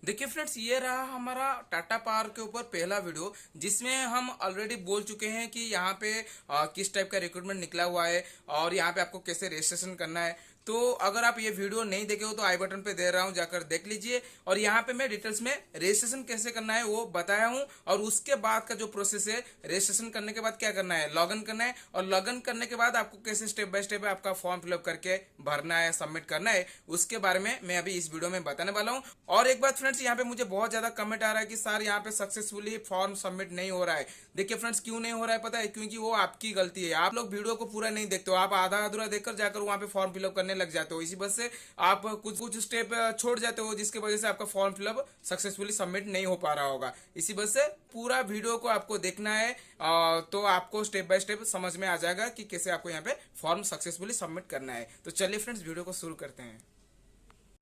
देखिए फ्रेंड्स, ये रहा हमारा टाटा पावर के ऊपर पहला वीडियो, जिसमें हम ऑलरेडी बोल चुके हैं कि यहाँ पे किस टाइप का रिक्रूटमेंट निकला हुआ है और यहाँ पे आपको कैसे रजिस्ट्रेशन करना है। तो अगर आप ये वीडियो नहीं देखे हो तो आई बटन पे दे रहा हूँ, जाकर देख लीजिए। और यहाँ पे मैं डिटेल्स में रजिस्ट्रेशन कैसे करना है वो बताया हूँ, और उसके बाद का जो प्रोसेस है, रजिस्ट्रेशन करने के बाद क्या करना है, लॉगिन करना है, और लॉगिन करने के बाद आपको कैसे स्टेप बाय स्टेप आपका फॉर्म फिलअप करके भरना है, सबमिट करना है, उसके बारे में मैं अभी इस वीडियो में बताने वाला हूँ। और एक बात फ्रेंड्स, यहाँ पे मुझे बहुत ज्यादा कमेंट आ रहा है कि सर यहाँ पे सक्सेसफुली फॉर्म सबमिट नहीं हो रहा है। देखिए फ्रेंड्स, क्यों नहीं हो रहा है पता है? क्योंकि वो आपकी गलती है। आप लोग वीडियो को पूरा नहीं देखते हो, आप आधा अधूरा देखकर जाकर वहां पे फॉर्म फिलअप करने लग जाते हो। इसी वजह से आप कुछ कुछ स्टेप छोड़ जाते हो, जिसकी वजह से आपका फॉर्म फिलअप सक्सेसफुली सबमिट नहीं हो पा रहा होगा। इसी वजह से पूरा वीडियो को आपको देखना है, तो आपको स्टेप बाय स्टेप समझ में आ जाएगा कि कैसे आपको यहाँ पे फॉर्म सक्सेसफुली सबमिट करना है। तो चलिए फ्रेंड्स, वीडियो को शुरू करते हैं।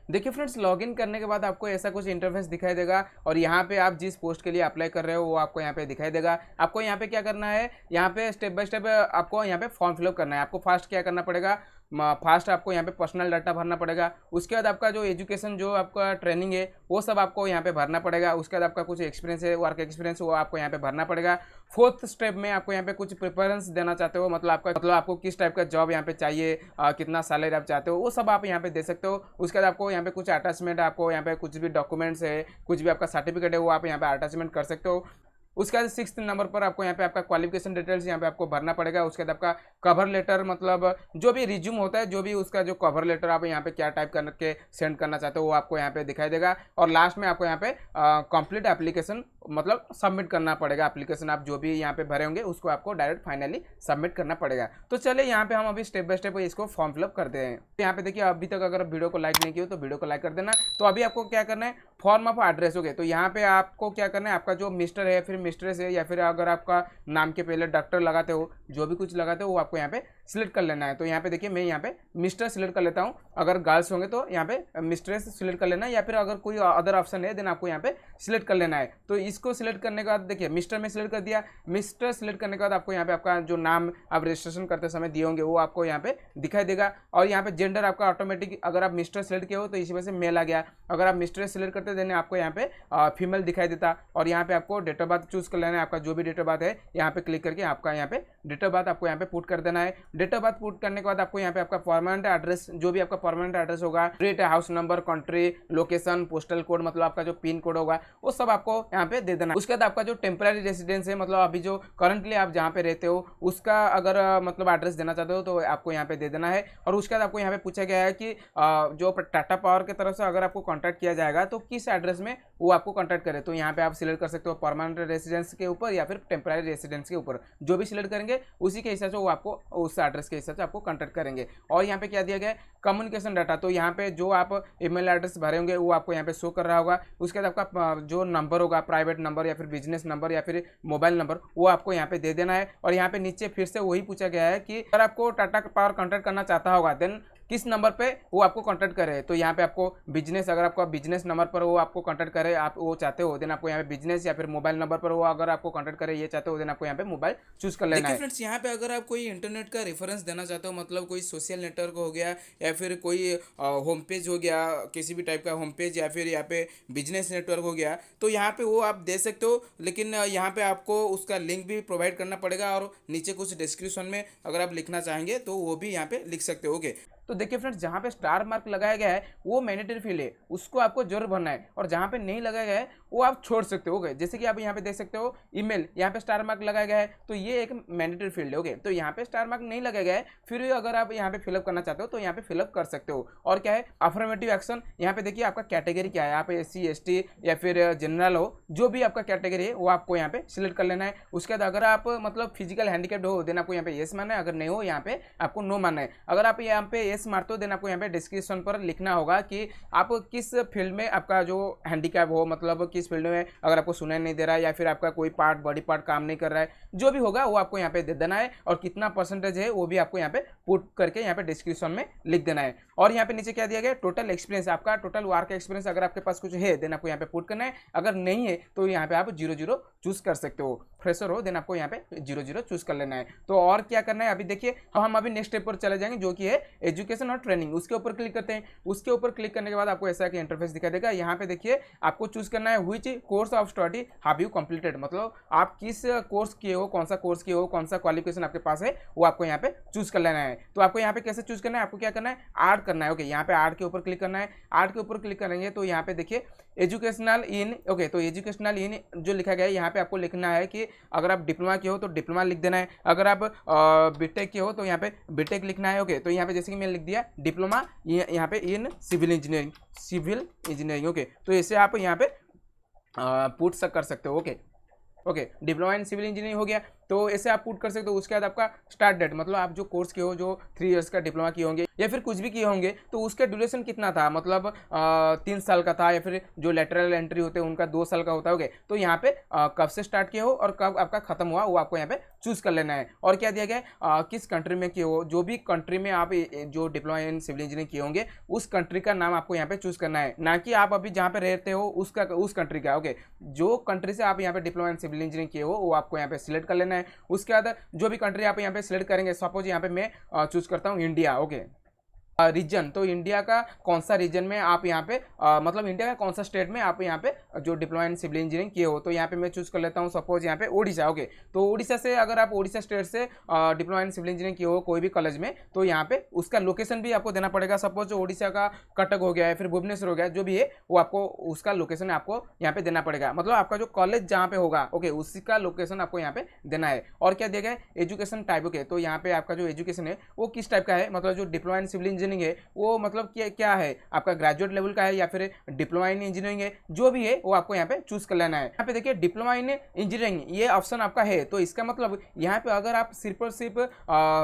देखिए फ्रेंड्स, लॉगिन करने के बाद आपको ऐसा कुछ इंटरफेस दिखाई देगा, और यहाँ पे आप जिस पोस्ट के लिए अप्लाई कर रहे हो वो आपको यहाँ पे दिखाई देगा। आपको यहाँ पे क्या करना है, यहाँ पे स्टेप बाय स्टेप आपको यहाँ पे फॉर्म फिलअप करना है। आपको फास्ट क्या करना पड़ेगा, फास्ट आपको यहाँ पे पर्सनल डाटा भरना पड़ेगा। उसके बाद आपका जो एजुकेशन, जो आपका ट्रेनिंग है, वो सब आपको यहाँ पे भरना पड़ेगा। उसके बाद आपका कुछ एक्सपीरियंस है, वर्क एक्सपीरियंस, वो आपको यहाँ पे भरना पड़ेगा। फोर्थ स्टेप में आपको यहाँ पे कुछ प्रेफरेंस देना चाहते हो, मतलब आपको किस टाइप का जॉब यहाँ पे चाहिए, कितना सैलरी आप चाहते हो, वो सब आप यहाँ पे दे सकते हो। उसके बाद आपको यहाँ पे कुछ अटैचमेंट, आपको यहाँ पे कुछ भी डॉक्यूमेंट्स है, कुछ भी आपका सर्टिफिकेट है, वो आप यहाँ पे अटैचमेंट कर सकते हो। उसके बाद 6th नंबर पर आपको यहाँ पे आपका क्वालिफिकेशन डिटेल्स यहाँ पे आपको भरना पड़ेगा। उसके बाद आपका कवर लेटर, मतलब जो भी रिज्यूम होता है, जो भी उसका जो कवर लेटर आप यहाँ पे क्या टाइप करके सेंड करना चाहते हो, वो आपको यहाँ पे दिखाई देगा। और लास्ट में आपको यहाँ पे कंप्लीट एप्लीकेशन, मतलब सबमिट करना पड़ेगा। एप्लीकेशन आप जो भी यहाँ पे भरे होंगे उसको आपको डायरेक्ट फाइनली सबमिट करना पड़ेगा। तो चलिए यहाँ पे हम अभी स्टेप बाय स्टेप इसको फॉर्म फिलअप करते हैं। तो यहाँ पे देखिए, अभी तक अगर वीडियो को लाइक नहीं किया तो वीडियो को लाइक कर देना। तो अभी आपको क्या करना है, फॉर्म ऑफ एड्रेस हो गए। तो यहाँ पे आपको क्या करना है, आपका जो मिस्टर है, फिर मिस्ट्रेस है, या फिर अगर आपका नाम के पहले डॉक्टर लगाते हो, जो भी कुछ लगाते हो, वो आपको यहाँ पे सिलेक्ट कर लेना है। तो यहाँ पे देखिए, मैं यहाँ पे मिस्टर सिलेक्ट कर लेता हूँ। अगर गर्ल्स होंगे तो यहाँ पे मिस्ट्रेस सिलेक्ट कर लेना है, या फिर अगर कोई अदर ऑप्शन है देन आपको यहाँ पे सिलेक्ट कर लेना है। तो इसको सिलेक्ट करने के बाद देखिए, मिस्टर में सिलेक्ट कर दिया। मिस्टर सिलेक्ट करने के बाद आपको यहाँ पे आपका जो नाम आप रजिस्ट्रेशन करते समय दिए होंगे वो आपको यहाँ पे दिखाई देगा। और यहाँ पे जेंडर आपका ऑटोमेटिक, अगर आप मिस्टर सिलेक्ट किए हो तो इसी वजह से मेल आ गया। अगर आप मिस्ट्रेस सिलेक्ट करते देने आपको यहाँ पे फीमेल दिखाई देता। और यहाँ पे आपको डेट ऑफ बर्थ चूज कर लेना है। आपका जो भी डेट ऑफ बर्थ है, यहाँ पे क्लिक करके आपका यहाँ पे डेट ऑफ बर्थ आपको यहाँ पे पुट कर देना है। डेट ऑफ बर्थ पुट करने के बाद आपको यहाँ पे आपका परमानेंट एड्रेस, जो भी आपका परमानेंट एड्रेस होगा, street, house number, country, location, postal code, मतलब आपका जो पिन कोड होगा, वो सब आपको यहाँ पे दे देना है। उसके बाद आपका जो टेम्पररी रेसिडेंस है, मतलब अभी जो करंटली आप जहाँ पे रहते हो उसका अगर मतलब एड्रेस देना चाहते हो तो आपको यहाँ पे दे देना है। और उसके बाद आपको यहाँ पे पूछा गया है कि जो टाटा पावर की तरफ से अगर आपको कॉन्टैक्ट किया जाएगा तो किस एड्रेस में वो आपको कॉन्टैक्ट करे। तो यहाँ पे आप सिलेक्ट कर सकते हो परमानेंट रेसिडेंस के ऊपर या फिर टेम्पररी रेसिडेंस के ऊपर। जो भी सिलेक्ट करेंगे उसी के हिसाब से वो आपको उस एड्रेस के हिसाब से आपको कॉन्टैक्ट करेंगे। और यहाँ पे क्या दिया गया है, कम्युनिकेशन डाटा। तो यहाँ पे जो आप ईमेल एड्रेस भरे होंगे वो आपको यहाँ पे शो कर रहा होगा। उसके बाद आपका जो नंबर होगा, प्राइवेट नंबर या फिर बिजनेस नंबर या फिर मोबाइल नंबर, वो आपको यहाँ पे दे देना है। और यहाँ पे नीचे फिर से वही पूछा गया है कि अगर आपको टाटा पावर कॉन्टैक्ट करना चाहता होगा देन किस नंबर पे वो आपको कांटेक्ट करे। तो यहाँ पे आपको बिजनेस, अगर आपका बिजनेस नंबर पर वो आपको कांटेक्ट करे, आप वो चाहते हो देन आपको यहाँ पे बिजनेस, या फिर मोबाइल नंबर पर वो अगर आपको कांटेक्ट करे ये चाहते हो देन आपको यहाँ पे मोबाइल चूज कर लेना है। फ्रेंड्स, यहाँ पे अगर आप कोई इंटरनेट का रेफरेंस देना चाहते हो, मतलब कोई सोशल नेटवर्क हो गया या फिर कोई होम पेज हो गया, किसी भी टाइप का होम पेज, या फिर यहाँ पे बिजनेस नेटवर्क हो गया, तो यहाँ पे वो आप दे सकते हो। लेकिन यहाँ पे आपको उसका लिंक भी प्रोवाइड करना पड़ेगा, और नीचे कुछ डिस्क्रिप्शन में अगर आप लिखना चाहेंगे तो वो भी यहाँ पे लिख सकते हो। तो देखिए फ्रेंड्स, जहाँ पे स्टार मार्क लगाया गया है वो मैंडेटरी फील्ड है, उसको आपको जरूर भरना है। और जहाँ पे नहीं लगाया गया है वो आप छोड़ सकते हो। जैसे कि आप यहाँ पे देख सकते हो ईमेल, यहाँ पे स्टार मार्क लगाया गया है, तो ये एक मैंडेटरी फील्ड है। तो यहाँ पे स्टार मार्क नहीं लगाया गया है, फिर अगर आप यहाँ पे फिलअप करना चाहते हो तो यहाँ पे फिलअप कर सकते हो। और क्या है, अफर्मेटिव एक्शन। यहाँ पे देखिए आपका कैटेगरी क्या है, आप SC ST या फिर जनरल हो, जो भी आपका कैटेगरी है वो आपको यहाँ पे सिलेक्ट कर लेना है। उसके बाद अगर आप मतलब फिजिकल हैंडीकैप्ड हो देन आपको यहाँ पे येस मानना है, अगर नहीं हो यहाँ पे आपको नो मानना है। अगर आप यहाँ पे येस मारते हो देन आपको यहाँ पे डिस्क्रिप्शन पर लिखना होगा कि आप किस फील्ड में आपका जो हैंडीकैप हो, मतलब किस फील्ड में अगर आपको सुनाई नहीं दे रहा है, या फिर आपका कोई पार्ट, बॉडी पार्ट काम नहीं कर रहा है, जो भी होगा वो आपको यहाँ पे दे देना है। और कितना परसेंटेज है वो भी आपको यहाँ पे पुट करके यहाँ पे डिस्क्रिप्शन में लिख देना है। और यहाँ पे नीचे क्या दिया गया, टोटल एक्सपीरियंस, आपका टोटल वर्क एक्सपीरियंस अगर आपके पास कुछ है देन आपको यहाँ पे पुट करना है। अगर नहीं है तो यहाँ पे आप 0 चूज कर सकते हो। फ्रेशर हो देन आपको यहाँ पे 0 चूज कर लेना है। तो और क्या करना है अभी देखिए, हम अभी नेक्स्ट स्टेप पर चले जाएंगे, जो कि है एजुकेशन और ट्रेनिंग, उसके ऊपर क्लिक करते हैं। उसके ऊपर क्लिक करने के बाद आपको ऐसा कि इंटरफेस दिखाई देगा। यहाँ पे देखिए आपको चूज करना है which course of study have you completed, मतलब आप किस कोर्स किए हो, कौन सा कोर्स किए हो, कौन सा क्वालिफिकेशन आपके पास है, वो आपको यहाँ पे चूज कर लेना है। तो आपको यहाँ पे कैसे चूज करना है, आपको क्या करना है, ऐड करना है। ओके, यहाँ पे ऐड के ऊपर क्लिक करना है। ऐड के ऊपर क्लिक करेंगे तो यहाँ पे देखिए एजुकेशनल इन, ओके, तो एजुकेशनल इन जो लिखा गया है यहाँ पे आपको लिखना है कि अगर आप डिप्लोमा के हो तो डिप्लोमा लिख देना है, अगर आप बीटेक के हो तो यहाँ पे बीटेक लिखना है। ओके, तो यहाँ पे जैसे कि मैंने लिख दिया डिप्लोमा यहाँ पे इन सिविल इंजीनियरिंग। ओके, तो ऐसे आप यहाँ पे पुट कर सकते हो। Okay, diploma in civil engineering हो गया, तो ऐसे आप पुट कर सकते हो। उसके बाद आपका स्टार्ट डेट, मतलब आप जो कोर्स किए हो, जो 3 इयर्स का डिप्लोमा किए होंगे या फिर कुछ भी किए होंगे, तो उसका ड्यूरेशन कितना था, मतलब 3 साल का था, या फिर जो लेटरल एंट्री होते हैं उनका 2 साल का होता है। ओके, तो यहाँ पे कब से स्टार्ट किए हो और कब आपका खत्म हुआ वो आपको यहाँ पे चूज कर लेना है। और क्या दिया गया है, किस कंट्री में किए हो, जो भी कंट्री में आप जो डिप्लोमा इन सिविल इंजीनियरिंग किए होंगे उस कंट्री का नाम आपको यहाँ पे चूज करना है, ना कि आप अभी जहाँ पे रहते हो उस कंट्री का। ओके, जो कंट्री से आप यहाँ पे डिप्लोमा इन सिविल इंजीनियरिंग किए हो वो आपको यहाँ पे सिलेक्ट कर लेना है। उसके बाद जो भी कंट्री आप यहाँ पे सिलेक्ट करेंगे, सपोज यहाँ पे मैं चूज करता हूँ इंडिया। ओके, रीजन, तो इंडिया का कौन सा रीजन में आप यहाँ पे मतलब इंडिया का कौन सा स्टेट में आप यहाँ पे जो डिप्लोमा इन सिविल इंजीनियरिंग किए हो, तो यहाँ पे मैं चूज कर लेता हूँ सपोज यहाँ पे ओडिशा। ओके, तो ओडिशा से अगर आप ओडिशा स्टेट से डिप्लोमा इन सिविल इंजीनियरिंग किए हो कोई भी कॉलेज में, तो यहाँ पे उसका लोकेशन भी आपको देना पड़ेगा। सपोज ओडिशा का कटक हो गया है, फिर भुवनेश्वर हो गया, जो भी है वो आपको उसका लोकेशन आपको यहाँ पे देना पड़ेगा, मतलब आपका जो कॉलेज जहाँ पे होगा, ओके, उसी का लोकेशन आपको यहाँ पे देना है। और क्या दिया गया है, एजुकेशन टाइप। ओके, तो यहाँ पे आपका जो एजुकेशन है वो किस टाइप का है, मतलब जो डिप्लोमा इन सिविल इंजीनियरिंग है वो मतलब क्या है, आपका ग्रेजुएट लेवल का है या फिर डिप्लोमा इन इंजीनियरिंग है, जो भी है वो आपको यहाँ पे चूज कर लेना है। यहाँ पे देखिए डिप्लोमा इन इंजीनियरिंग ये ऑप्शन आपका है, तो इसका मतलब यहाँ पे अगर आप सिर्फ और सिर्फ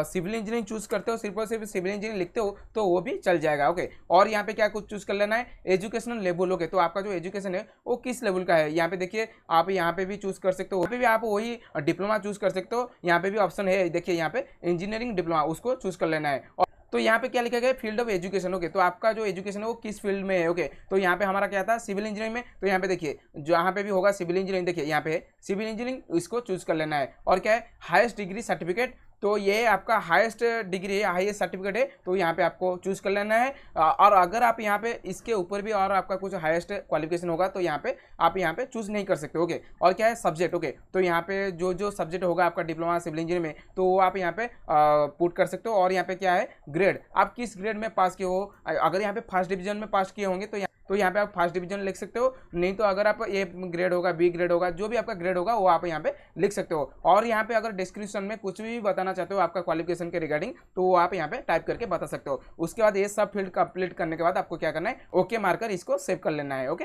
सिविल इंजीनियरिंग चूज करते हो, सिर्फ और सिर्फ सिविल इंजीनियरिंग लिखते हो तो वो भी चल जाएगा। ओके, और यहाँ पे क्या कुछ चूज कर लेना है, एजुकेशनल लेवल। ओके, तो आपका जो एजुकेशन है वो किस लेवल का है, यहाँ पे देखिए आप यहाँ पे भी चूज कर सकते हो, वहाँ पे भी आप वही डिप्लोमा चूज कर सकते हो। यहाँ पे भी ऑप्शन है, देखिए यहाँ पे इंजीनियरिंग डिप्लोमा, उसको चूज कर लेना है। तो यहाँ पे क्या लिखा गया है, फील्ड ऑफ एजुकेशन। ओके, तो आपका जो एजुकेशन है वो किस फील्ड में है। ओके, तो यहाँ पे हमारा क्या था, सिविल इंजीनियरिंग में, तो यहाँ पे देखिए जहाँ पे भी होगा सिविल इंजीनियरिंग, देखिए यहाँ पे सिविल इंजीनियरिंग, इसको चूज कर लेना है। और क्या है, हाईएस्ट डिग्री सर्टिफिकेट, तो ये आपका हाईएस्ट डिग्री है, हाईएस्ट सर्टिफिकेट है, तो यहाँ पे आपको चूज कर लेना है। और अगर आप यहाँ पे इसके ऊपर भी और आपका कुछ हाईएस्ट क्वालिफिकेशन होगा तो यहाँ पे आप यहाँ पे चूज नहीं कर सकते। ओके, और क्या है, सब्जेक्ट। ओके, तो यहाँ पे जो सब्जेक्ट होगा आपका डिप्लोमा सिविल इंजीनियरिंग में, तो वो आप यहाँ पे पुट कर सकते हो। और यहाँ पे क्या है, ग्रेड, आप किस ग्रेड में पास किए हो, अगर यहाँ पे फर्स्ट डिवीजन में पास किए होंगे तो यहाँ पे आप फर्स्ट डिवीजन लिख सकते हो, नहीं तो अगर आप ए ग्रेड होगा, बी ग्रेड होगा, जो भी आपका ग्रेड होगा वो आप यहाँ पे लिख सकते हो। और यहाँ पे अगर डिस्क्रिप्शन में कुछ भी बताना चाहते हो आपका क्वालिफिकेशन के रिगार्डिंग, तो वो आप यहाँ पे टाइप करके बता सकते हो। उसके बाद ये सब फील्ड कंप्लीट करने के बाद आपको क्या करना है, ओके मार्कर इसको सेव कर लेना है। ओके,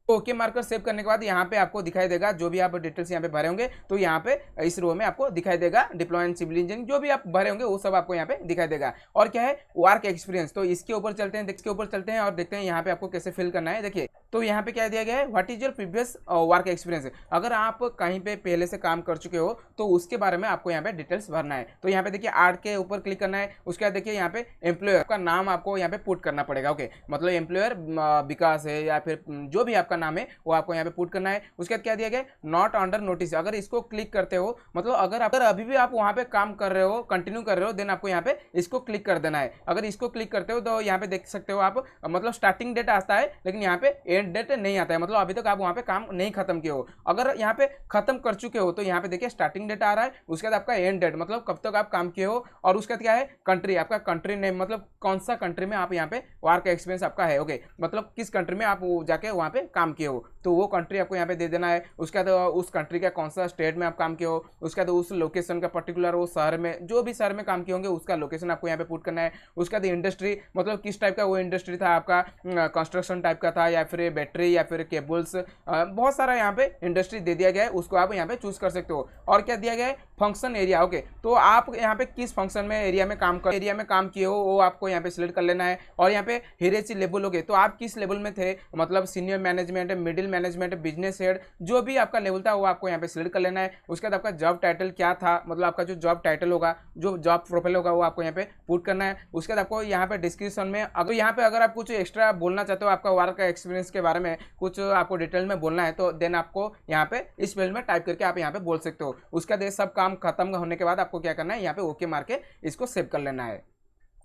ओके मार्कर सेव करने के बाद यहाँ पे आपको दिखाई देगा जो भी आप डिटेल्स यहाँ पे भरे होंगे, तो यहाँ पे इस रो में आपको दिखाई देगा डिप्लोमा इन सिविल इंजीनियरिंग, जो भी आप भरे होंगे वो सब आपको यहाँ पे दिखाई देगा। और क्या है, वर्क एक्सपीरियंस, तो इसके ऊपर चलते हैं और देखते हैं यहाँ पे आपको कैसे फिल करना है। देखिए, तो यहाँ पे क्या दिया गया है, what is your previous work experience, अगर आप कहीं पे पहले से काम कर चुके हो तो उसके बारे में आपको यहाँ पे डिटेल्स भरना है। तो यहाँ पे देखिए ऐड के ऊपर क्लिक करना है। उसके बाद देखिए यहाँ पे एम्प्लॉयर का नाम आपको यहाँ पे पुट करना पड़ेगा। ओके, मतलब एम्प्लॉयर विकास है या फिर जो भी आपका नाम है वो आपको यहाँ पे पुट करना है। उसके बाद क्या दिया गया, नॉट अंडर नोटिस, अगर इसको क्लिक करते हो, मतलब अगर अभी भी आप वहाँ पे काम कर रहे हो, कंटिन्यू कर रहे हो, देन आपको यहाँ पे इसको क्लिक कर देना है। अगर इसको क्लिक करते हो तो यहाँ पे देख सकते हो आप, मतलब स्टार्टिंग डेट आता है लेकिन यहाँ पे एंड डेट नहीं आता है, मतलब अभी तक आप वहाँ पे काम नहीं खत्म किए हो। अगर यहाँ पे खत्म कर चुके हो तो यहाँ पे देखिए स्टार्टिंग डेट आ रहा है, उसके बाद आपका एंड डेट, मतलब कब तक आप काम किए हो, और उसके बाद क्या है, कंट्री, आपका कंट्री नेम, मतलब कौन सा कंट्री में आप यहाँ पे वर्क एक्सपीरियंस आपका है। ओके, मतलब किस कंट्री में आप जाके वहाँ पे काम किए हो, तो वो कंट्री आपको यहाँ पे दे देना है। उसके बाद उस कंट्री का कौन सा स्टेट में आप काम किए हो, उसके बाद उस लोकेशन का पर्टिकुलर वो शहर में, जो भी शहर में काम किए होंगे उसका लोकेशन आपको यहाँ पे पुट करना है। उसके बाद इंडस्ट्री, मतलब किस टाइप का वो इंडस्ट्री था आपका, कंस्ट्रक्शन टाइप का था या फिर बैटरी या फिर केबल्स, बहुत सारा यहाँ पे इंडस्ट्री दे दिया गया है, उसको आप यहाँ पे चूज कर सकते हो। और क्या दिया गया है, फंक्शन एरिया। ओके, तो आप यहाँ पे किस फंक्शन में एरिया में काम किए हो वो आपको यहाँ पे सिलेक्ट कर लेना है। और यहाँ पे हियरार्ची लेवल, ओके, तो आप किस लेवल में थे, मतलब senior management, middle management, business head, जो भी आपका लेवल था वो आपको यहाँ पे सिलेक्ट कर लेना है। उसके बाद आपका जॉब टाइटल क्या था, मतलब आपका जो जॉब टाइटल होगा, जो जॉब प्रोफाइल होगा वो आपको यहाँ पे पुट करना है। उसके बाद आपको यहाँ पे डिस्क्रिप्शन में अगर आप कुछ एक्स्ट्रा बोलना चाहते हो, आपका वर्क एक्सपीरियंस के बारे में कुछ आपको डिटेल में बोलना है, तो देन आपको यहाँ पे इस फील्ड में टाइप करके आप यहाँ पे बोल सकते हो। उसका सब काम खत्म होने के बाद आपको क्या करना है, यहाँ पे ओके मार के इसको सेव कर लेना है।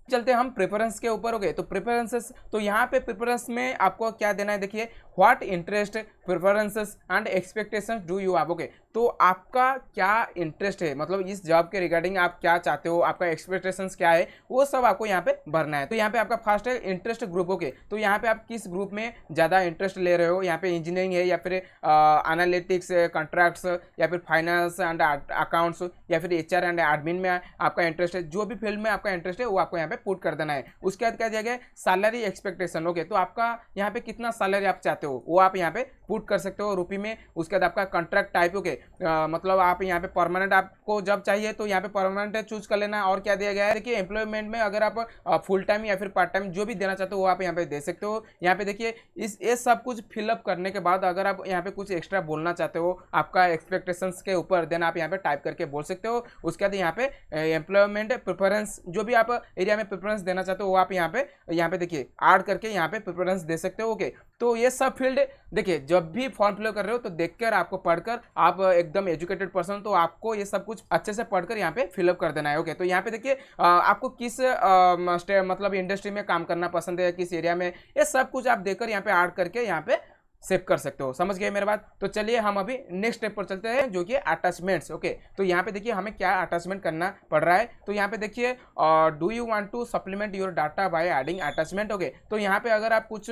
चलते हम प्रेफरेंस के ऊपर। ओके, तो प्रेफरेंसेस, तो यहाँ पे प्रेफरेंस में आपको क्या देना है, देखिए what interest, preferences and expectations do you have. Okay, तो आपका क्या इंटरेस्ट है, मतलब इस जॉब के रिगार्डिंग आप क्या चाहते हो, आपका एक्सपेक्टेशंस क्या है, वो सब आपको यहाँ पे भरना है। तो यहाँ पे आपका फर्स्ट है इंटरेस्ट ग्रुप। ओके, तो यहाँ पे आप किस ग्रुप में ज़्यादा इंटरेस्ट ले रहे हो, यहाँ पे इंजीनियरिंग है या फिर एनालिटिक्स, कॉन्ट्रैक्ट्स या फिर फाइनेंस एंड अकाउंट्स या फिर एचआर एंड एडमिन में आपका इंटरेस्ट है। जो भी फील्ड में आपका इंटरेस्ट है वो आपको यहाँ पे पुट कर देना है। उसके बाद क्या दिया गया है, सैलरी एक्सपेक्टेशन। ओके, तो आपका यहाँ पे कितना सैलरी आप चाहते हो वो आप यहाँ पे पुट कर सकते हो रुपये में। उसके बाद आपका कॉन्ट्रैक्ट टाइप। ओके, मतलब आप यहाँ पे परमानेंट आपको जॉब चाहिए तो यहाँ पे परमानेंट चूज कर लेना है। और क्या दिया गया है, देखिए एम्प्लॉयमेंट में अगर आप फुल टाइम या फिर पार्ट टाइम जो भी देना चाहते हो वो आप यहाँ पे दे सकते हो। यहाँ पे देखिए ये सब कुछ फिलअप करने के बाद अगर आप यहाँ पे कुछ एक्स्ट्रा बोलना चाहते हो आपका एक्सपेक्टेशंस के ऊपर, देन आप यहाँ पे टाइप करके बोल सकते हो। उसके बाद यहाँ पे एम्प्लॉयमेंट प्रेफरेंस, जो भी आप एरिया में प्रेफरेंस देना चाहते हो वो आप यहाँ पे देखिए ऐड करके यहाँ पे प्रेफरेंस दे सकते हो। ओके, तो ये सब फील्ड देखिए जब भी फॉर्म फिल कर रहे हो तो देखकर आपको पढ़कर, आप एकदम एजुकेटेड पर्सन तो आपको ये सब कुछ अच्छे से पढ़कर यहाँ पे फिलअप कर देना है। ओके, तो यहाँ पे देखिए आपको किस मतलब इंडस्ट्री में काम करना पसंद है, किस एरिया में, ये सब कुछ आप देकर यहाँ पे ऐड करके यहाँ पे सेव कर सकते हो। समझ गए मेरे बात? तो चलिए हम अभी नेक्स्ट स्टेप पर चलते हैं जो कि अटैचमेंट्स। ओके, तो यहाँ पे देखिए हमें क्या अटैचमेंट करना पड़ रहा है। तो यहाँ पे देखिए do you want to supplement your data by adding attachment. Okay, तो यहाँ पे अगर आप कुछ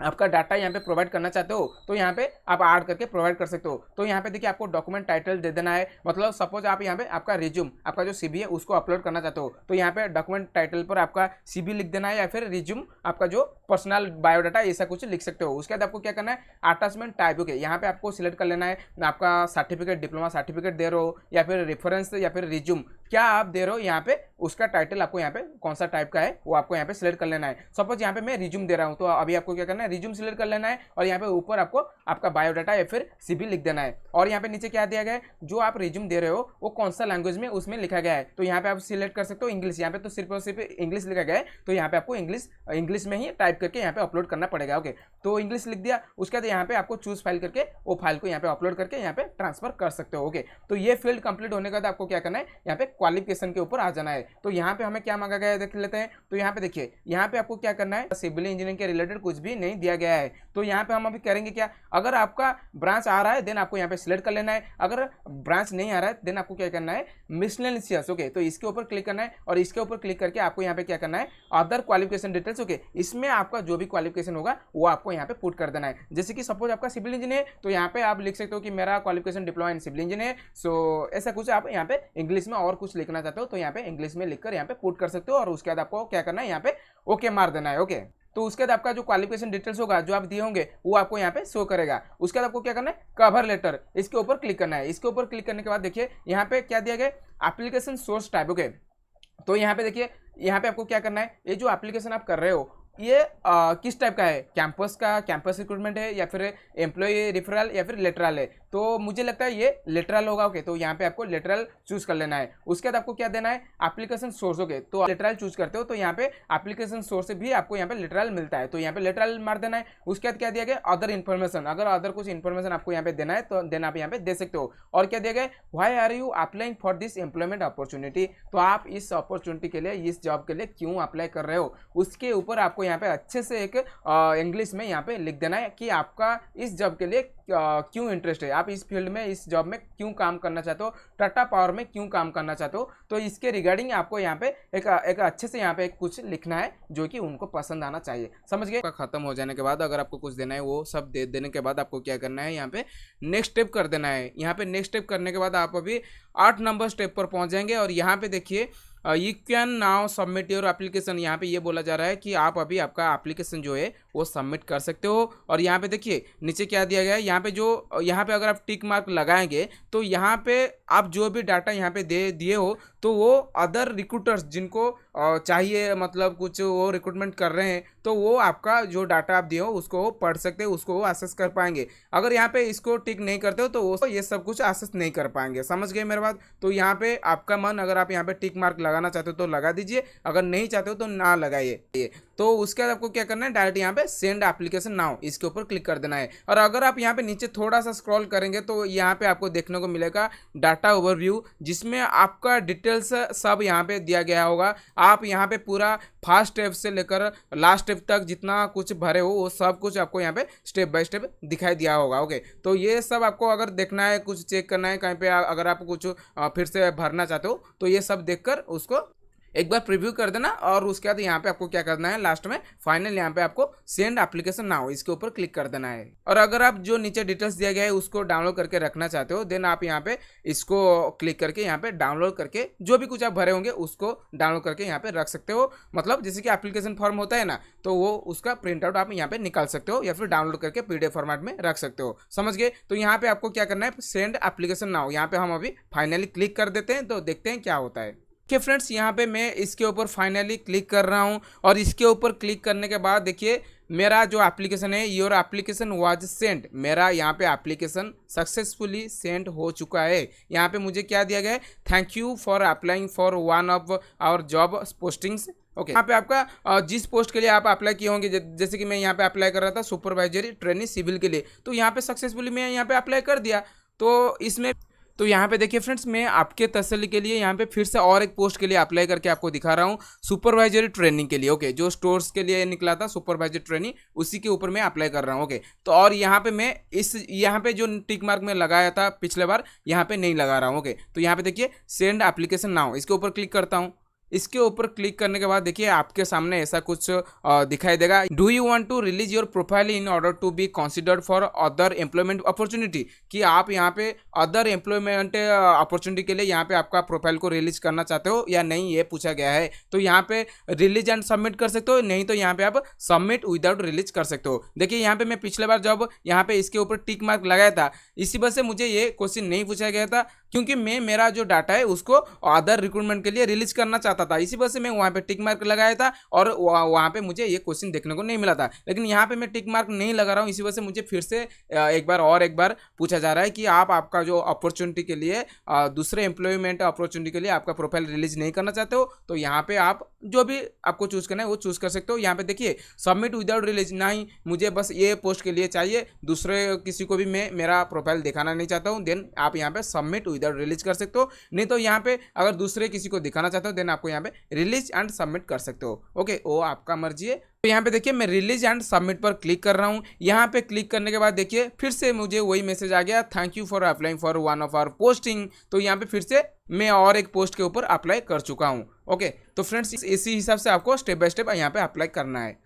आपका डाटा यहाँ पे प्रोवाइड करना चाहते हो तो यहाँ पे आप ऐड करके प्रोवाइड कर सकते हो। तो यहाँ पे देखिए आपको डॉक्यूमेंट टाइटल दे देना है। मतलब सपोज आप यहाँ पे आपका रिज्यूम, आपका जो सीवी है उसको अपलोड करना चाहते हो तो यहाँ पे डॉक्यूमेंट टाइटल पर आपका सीवी लिख देना है या फिर रिज्यूम आपका जो पर्सनल बायोडाटा ऐसा कुछ लिख सकते हो। उसके बाद आपको क्या करना है, अटैचमेंट टाइप। ओके, यहाँ पे आपको सिलेक्ट कर लेना है आपका सर्टिफिकेट, डिप्लोमा सर्टिफिकेट दे रहे हो या फिर रेफरेंस या फिर रिज्यूम क्या आप दे रहे हो, यहाँ पे उसका टाइटल आपको यहाँ पे कौन सा टाइप का है वो आपको यहाँ पे सिलेक्ट कर लेना है। सपोज यहाँ पे मैं रिज्यूम दे रहा हूँ तो अभी आपको क्या करना है, रिज्यूम सिलेक्ट कर लेना है और यहाँ पे ऊपर आपको आपका बायोडाटा या फिर सीवी लिख देना है। और यहाँ पे नीचे क्या दिया गया है, जो आप रिज्यूम दे रहे हो वो कौन सा लैंग्वेज में उसमें लिखा गया है। तो यहाँ पे आप सिलेक्ट कर सकते हो इंग्लिश, यहाँ पे तो सिर्फ और सिर्फ इंग्लिश लिखा गया है तो यहाँ पे आपको इंग्लिश में ही टाइप करके यहाँ पे अपलोड करना पड़ेगा। ओके, तो इंग्लिश लिख दिया। उसके बाद यहाँ पे आपको चूज फाइल करके वो फाइल को यहाँ पे अपलोड करके यहाँ पे ट्रांसफर कर सकते हो। ओके, तो ये फील्ड कंप्लीट होने के बाद आपको क्या करना है, यहाँ पे क्वालिफिकेशन के ऊपर आ जाना है। तो यहाँ पे हमें क्या मांगा गया है देख लेते हैं। तो यहाँ पे देखिए यहाँ पे आपको क्या करना है, सिविल इंजीनियरिंग के रिलेटेड कुछ भी नहीं दिया गया है। तो यहाँ पे हम अभी करेंगे क्या, अगर आपका ब्रांच आ रहा है देन आपको यहाँ पे सिलेक्ट कर लेना है, अगर ब्रांच नहीं आ रहा है देन आपको क्या करना है, मिसलेनियस। ओके, तो इसके ऊपर क्लिक करना है और इसके ऊपर क्लिक करके आपको यहाँ पे क्या करना है, अदर क्वालिफिकेशन डिटेल्स। ओके, इसमें आपका जो भी क्वालिफिकेशन होगा वो आपको यहाँ पे पुट कर देना है। जैसे कि सपोज आपका सिविल इंजीनियर तो यहाँ पे आप लिख सकते हो कि मेरा qualification diploma in civil engineer. So ऐसा कुछ आप यहाँ पे इंग्लिश में और कुछ लिखना चाहते हो तो यहाँ पे इंग्लिश में लिखकर यहाँ पे पुट कर सकते हो और उसके बाद आपको क्या करना है, यहाँ पे ओके मार देना है। ओके, तो उसके बाद आपका जो क्वालिफिकेशन डिटेल्स होगा जो आप दिए होंगे वो आपको यहाँ पे शो करेगा। उसके बाद आपको क्या करना है, कवर लेटर, इसके ऊपर क्लिक करना है। इसके ऊपर क्लिक करने के बाद देखिए यहाँ पे क्या दिया गया, एप्लीकेशन सोर्स टाइप। ओके, तो यहाँ पे देखिए यहाँ पे आपको क्या करना है, ये जो एप्लीकेशन आप कर रहे हो ये किस टाइप का है, कैंपस रिक्रूटमेंट है या फिर एम्प्लॉय रेफरल या फिर लेटरल है। तो मुझे लगता है ये लेटरल होगा। ओके, तो यहाँ पे आपको लेटरल चूज कर लेना है। उसके बाद आपको क्या देना है, एप्लीकेशन सोर्स। ओके, तो लेटरल चूज करते हो तो यहाँ पे एप्लीकेशन सोर्स से भी आपको यहाँ पे लेटरल मिलता है तो यहाँ पे लेटरल मार देना है। उसके बाद क्या दिया गया, अदर इन्फॉर्मेशन, अगर अदर कुछ इन्फॉर्मेशन आपको यहाँ पे देना है तो देन आप यहाँ पे दे सकते हो। और क्या दिया गया, why are you applying for this employment opportunity, तो आप इस अपॉर्चुनिटी के लिए, इस जॉब के लिए क्यों अप्लाई कर रहे हो, उसके ऊपर आपको यहाँ पे अच्छे से एक इंग्लिश में यहाँ पे लिख देना है कि आपका इस जॉब के लिए क्यों इंटरेस्ट है, आप इस फील्ड में, इस जॉब में क्यों काम करना चाहते हो, टाटा पावर में क्यों काम करना चाहते हो। तो इसके रिगार्डिंग आपको यहाँ पे एक अच्छे से यहाँ पे कुछ लिखना है जो कि उनको पसंद आना चाहिए। समझ गए? खत्म हो जाने के बाद अगर आपको कुछ देना है वो सब दे देने के बाद आपको क्या करना है, यहाँ पे नेक्स्ट स्टेप कर देना है। यहाँ पे नेक्स्ट स्टेप करने के बाद आप अभी 8 नंबर स्टेप पर पहुंच जाएंगे और यहाँ पे देखिए you can now submit your application. यहाँ पे ये बोला जा रहा है कि आप अभी आपका एप्लीकेशन जो है वो सबमिट कर सकते हो। और यहाँ पे देखिए नीचे क्या दिया गया है, यहाँ पे अगर आप टिक मार्क लगाएंगे तो यहाँ पे आप जो भी डाटा यहाँ पे दिए हो तो वो अदर रिक्रूटर्स जिनको चाहिए, मतलब कुछ वो रिक्रूटमेंट कर रहे हैं तो वो आपका जो डाटा आप दिए हो उसको वो पढ़ सकते हैं, उसको वो एक्सेस कर पाएंगे। अगर यहाँ पे इसको टिक नहीं करते हो तो वो ये सब कुछ एक्सेस नहीं कर पाएंगे। समझ गए मेरे बात? तो यहाँ पे आपका मन, अगर आप यहाँ पे टिक मार्क लगाना चाहते हो तो लगा दीजिए, अगर नहीं चाहते हो तो ना लगाइए। तो उसके बाद आपको क्या करना है, डायरेक्ट यहाँ पे सेंड एप्लीकेशन नाउ इसके ऊपर क्लिक कर देना है। और अगर आप यहाँ पे नीचे थोड़ा सा स्क्रॉल करेंगे तो यहाँ पे आपको देखने को मिलेगा डाटा ओवरव्यू, जिसमें आपका डिटेल्स सब यहाँ पे दिया गया होगा। आप यहाँ पे पूरा फर्स्ट स्टेप से लेकर लास्ट स्टेप तक जितना कुछ भरे हो वो सब कुछ आपको यहाँ पे स्टेप बाय स्टेप दिखाई दिया होगा। ओके, तो ये सब आपको अगर देखना है, कुछ चेक करना है कहीं पे, अगर आप कुछ फिर से भरना चाहते हो तो ये सब देखकर उसको एक बार प्रीव्यू कर देना। और उसके बाद यहाँ पे आपको क्या करना है, लास्ट में फाइनल यहाँ पे आपको सेंड एप्लीकेशन नाउ इसके ऊपर क्लिक कर देना है। और अगर आप जो नीचे डिटेल्स दिया गया है उसको डाउनलोड करके रखना चाहते हो, देन आप यहाँ पे इसको क्लिक करके यहाँ पे डाउनलोड करके जो भी कुछ आप भरे होंगे उसको डाउनलोड करके यहाँ पे रख सकते हो। मतलब जैसे कि एप्लीकेशन फॉर्म होता है ना, तो वो उसका प्रिंट आउट आप यहाँ पे निकाल सकते हो या फिर डाउनलोड करके PDF फॉर्मेट में रख सकते हो। समझ गए? तो यहाँ पे आपको क्या करना है, सेंड एप्लीकेशन नाउ यहाँ पे हम अभी फाइनली क्लिक कर देते हैं, तो देखते हैं क्या होता है। देखिए फ्रेंड्स, यहाँ पे मैं इसके ऊपर फाइनली क्लिक कर रहा हूँ और इसके ऊपर क्लिक करने के बाद देखिए मेरा जो एप्लीकेशन है, योर एप्लीकेशन वाज सेंट, मेरा यहाँ पे एप्लीकेशन सक्सेसफुली सेंड हो चुका है। यहाँ पे मुझे क्या दिया गया है, thank you for applying for one of our job postings. Okay, यहाँ पे आपका जिस पोस्ट के लिए आप अप्लाई किए होंगे, जैसे कि मैं यहाँ पे अप्लाई कर रहा था सुपरवाइजरी ट्रेनिंग सिविल के लिए, तो यहाँ पे सक्सेसफुली मैं यहाँ पे अप्लाई कर दिया। तो इसमें तो यहाँ पे देखिए फ्रेंड्स, मैं आपके तसल्ली के लिए यहाँ पे फिर से और एक पोस्ट के लिए अप्लाई करके आपको दिखा रहा हूँ, सुपरवाइजरी ट्रेनिंग के लिए। ओके, जो स्टोर्स के लिए निकला था सुपरवाइजरी ट्रेनिंग, उसी के ऊपर मैं अप्लाई कर रहा हूँ। ओके, तो और यहाँ पे मैं यहाँ पे जो टिक मार्क में लगाया था पिछले बार, यहाँ पे नहीं लगा रहा हूँ। ओके, तो यहाँ पे देखिए सेंड एप्लीकेशन नाउ इसके ऊपर क्लिक करता हूँ। इसके ऊपर क्लिक करने के बाद देखिए आपके सामने ऐसा कुछ दिखाई देगा, do you want to release your profile in order to be considered for other employment opportunity, कि आप यहाँ पे अदर एम्प्लॉयमेंट अपॉर्चुनिटी के लिए यहाँ पे आपका प्रोफाइल को रिलीज करना चाहते हो या नहीं, ये पूछा गया है। तो यहाँ पे रिलीज एंड सबमिट कर सकते हो, नहीं तो यहाँ पे आप सबमिट विदाउट रिलीज कर सकते हो। देखिए यहाँ पे मैं पिछले बार जब यहाँ पे इसके ऊपर टिक मार्क लगाया था, इसी वजह से मुझे ये क्वेश्चन नहीं पूछा गया था, क्योंकि मैं मेरा जो डाटा है उसको अदर रिक्रूटमेंट के लिए रिलीज करना चाहता था। इसी वजह से मैं वहाँ पे टिक मार्क लगाया था और वहाँ पे मुझे ये क्वेश्चन देखने को नहीं मिला था। लेकिन यहाँ पे मैं टिक मार्क नहीं लगा रहा हूँ, इसी वजह से मुझे फिर से एक बार पूछा जा रहा है कि आप आपका जो अपॉर्चुनिटी के लिए दूसरे एम्प्लॉयमेंट अपॉर्चुनिटी के लिए आपका प्रोफाइल रिलीज नहीं करना चाहते हो, तो यहाँ पे आप जो भी आपको चूज करना है वो चूज कर सकते हो। यहाँ पे देखिए सबमिट विदाउट रिलीज, नहीं मुझे बस ये पोस्ट के लिए चाहिए, दूसरे किसी को भी मैं मेरा प्रोफाइल दिखाना नहीं चाहता हूँ, देन आप यहाँ पे सबमिट विदाउट रिलीज कर सकते हो। नहीं तो यहाँ पे अगर दूसरे किसी को दिखाना चाहते हो, देन आपको यहाँ पे रिलीज एंड सबमिट कर सकते हो। ओके, वो आपका मर्जी है। तो यहाँ पे देखिए मैं रिलीज एंड सबमिट पर क्लिक कर रहा हूँ। यहाँ पे क्लिक करने के बाद देखिए फिर से मुझे वही मैसेज आ गया, thank you for applying for one of our posting. तो यहाँ पे फिर से मैं और एक पोस्ट के ऊपर अप्लाई कर चुका हूँ। ओके, तो फ्रेंड्स इसी हिसाब से आपको स्टेप बाय स्टेप यहाँ पे अप्लाई करना है।